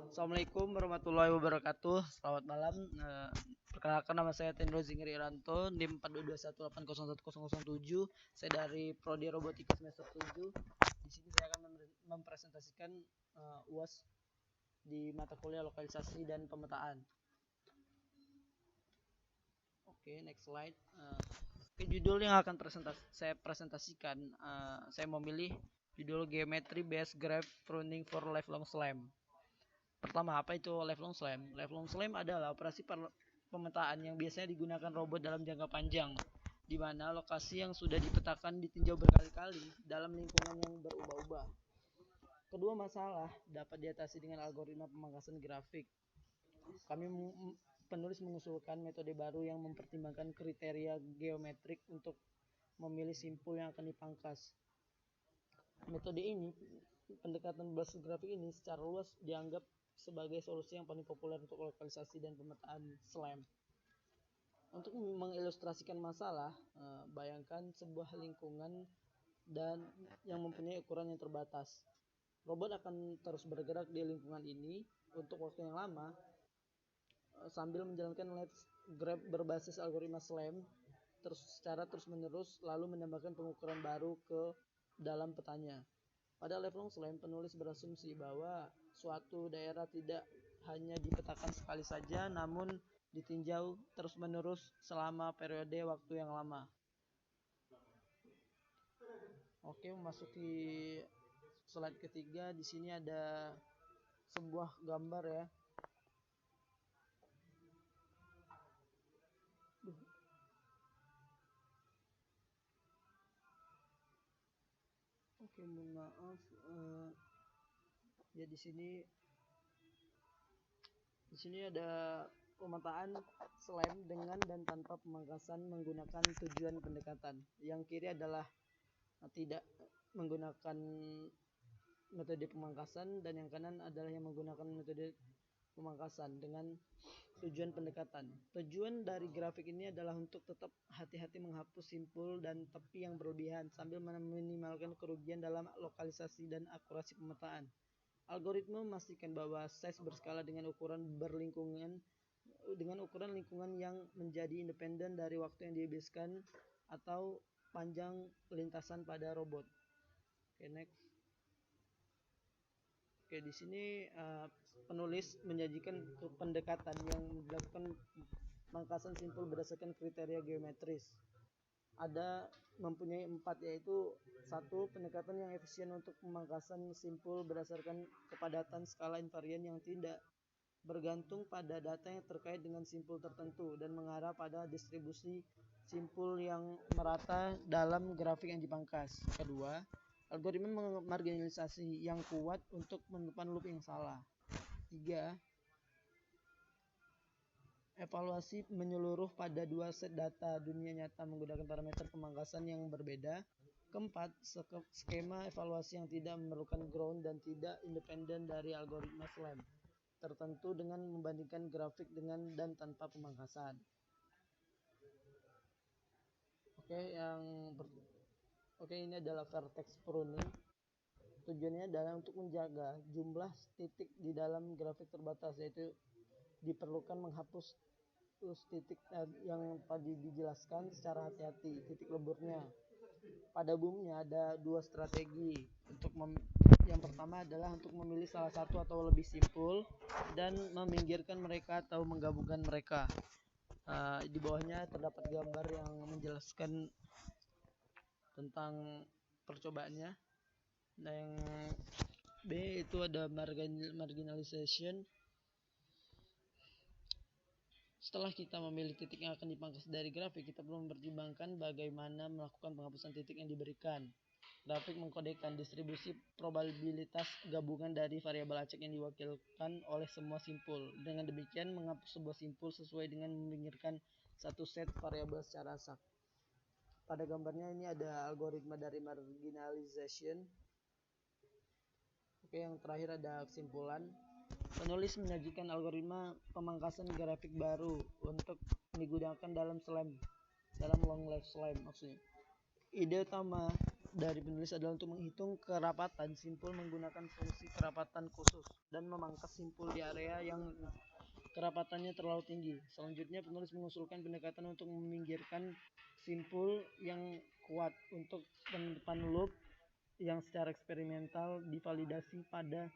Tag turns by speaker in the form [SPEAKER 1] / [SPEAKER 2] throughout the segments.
[SPEAKER 1] Assalamualaikum warahmatullahi wabarakatuh. Selamat malam. Perkenalkan, nama saya Tendro Zingri Iranto, NIM 4221801007. Saya dari Prodi Robotika semester 7. Di sini saya akan mempresentasikan UAS di mata kuliah lokalisasi dan pemetaan. Oke, next slide. Judul yang akan saya presentasikan, saya memilih judul Geometry Based Graph Pruning for Lifelong SLAM. Pertama, apa itu lifelong SLAM? Lifelong SLAM adalah operasi pemetaan yang biasanya digunakan robot dalam jangka panjang, di mana lokasi yang sudah dipetakan ditinjau berkali-kali dalam lingkungan yang berubah-ubah. Kedua masalah dapat diatasi dengan algoritma pemangkasan grafik. Kami penulis mengusulkan metode baru yang mempertimbangkan kriteria geometrik untuk memilih simpul yang akan dipangkas. Metode ini, pendekatan berbasis grafik ini secara luas dianggap sebagai solusi yang paling populer untuk lokalisasi dan pemetaan SLAM. Untuk mengilustrasikan masalah, bayangkan sebuah lingkungan dan yang mempunyai ukuran yang terbatas. Robot akan terus bergerak di lingkungan ini untuk waktu yang lama sambil menjalankan let's graph berbasis algoritma SLAM secara terus-menerus, lalu menambahkan pengukuran baru ke dalam petanya. Pada lifelong SLAM, penulis berasumsi bahwa suatu daerah tidak hanya dipetakan sekali saja, namun ditinjau terus-menerus selama periode waktu yang lama. Oke, memasuki slide ketiga. Di sini ada sebuah gambar ya. Oke, mohon maaf. Ya di sini ada pemetaan SLAM dengan dan tanpa pemangkasan menggunakan tujuan pendekatan. Yang kiri adalah tidak menggunakan metode pemangkasan, dan yang kanan adalah yang menggunakan metode pemangkasan dengan tujuan pendekatan. Tujuan dari grafik ini adalah untuk tetap hati-hati menghapus simpul dan tepi yang berlebihan sambil meminimalkan kerugian dalam lokalisasi dan akurasi pemetaan. Algoritma memastikan bahwa size berskala dengan ukuran lingkungan yang menjadi independen dari waktu yang dibebaskan atau panjang lintasan pada robot. Oke, next. Oke, di sini penulis menyajikan pendekatan yang dilakukan pemangkasan simpul berdasarkan kriteria geometris. Ada mempunyai 4, yaitu 1. Pendekatan yang efisien untuk pemangkasan simpul berdasarkan kepadatan skala invarian yang tidak bergantung pada data yang terkait dengan simpul tertentu dan mengarah pada distribusi simpul yang merata dalam grafik yang dipangkas. Kedua, algoritma marginalisasi yang kuat untuk menemukan loop yang salah. 3. Evaluasi menyeluruh pada 2 set data dunia nyata menggunakan parameter pemangkasan yang berbeda. Keempat, skema evaluasi yang tidak memerlukan ground dan tidak independen dari algoritma SLAM tertentu dengan membandingkan grafik dengan dan tanpa pemangkasan. Oke, ini adalah vertex pruning. Tujuannya adalah untuk menjaga jumlah titik di dalam grafik terbatas, yaitu diperlukan menghapus titik yang tadi dijelaskan secara hati-hati, titik leburnya. Pada umumnya ada 2 strategi. Yang pertama adalah untuk memilih salah satu atau lebih simpul dan meminggirkan mereka atau menggabungkan mereka. Di bawahnya terdapat gambar yang menjelaskan tentang percobaannya. Nah, yang B itu ada marginalization. Setelah kita memilih titik yang akan dipangkas dari grafik, kita perlu mempertimbangkan bagaimana melakukan penghapusan titik yang diberikan. Grafik mengkodekan distribusi probabilitas gabungan dari variabel acak yang diwakilkan oleh semua simpul. Dengan demikian, menghapus sebuah simpul sesuai dengan meminggirkan satu set variabel secara acak. Pada gambarnya ini ada algoritma dari marginalization. Oke, yang terakhir ada kesimpulan. Penulis menyajikan algoritma pemangkasan grafik baru untuk digunakan dalam long life SLAM maksudnya. Ide utama dari penulis adalah untuk menghitung kerapatan simpul menggunakan fungsi kerapatan khusus dan memangkas simpul di area yang kerapatannya terlalu tinggi. Selanjutnya, penulis mengusulkan pendekatan untuk meminggirkan simpul yang kuat untuk penetapan loop yang secara eksperimental divalidasi pada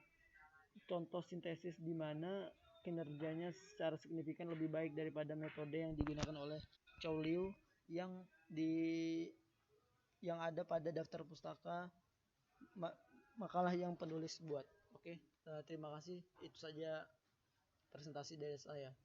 [SPEAKER 1] contoh sintesis di mana kinerjanya secara signifikan lebih baik daripada metode yang digunakan oleh Chow Liu yang ada pada daftar pustaka makalah yang penulis buat. Oke, terima kasih. Itu saja presentasi dari saya.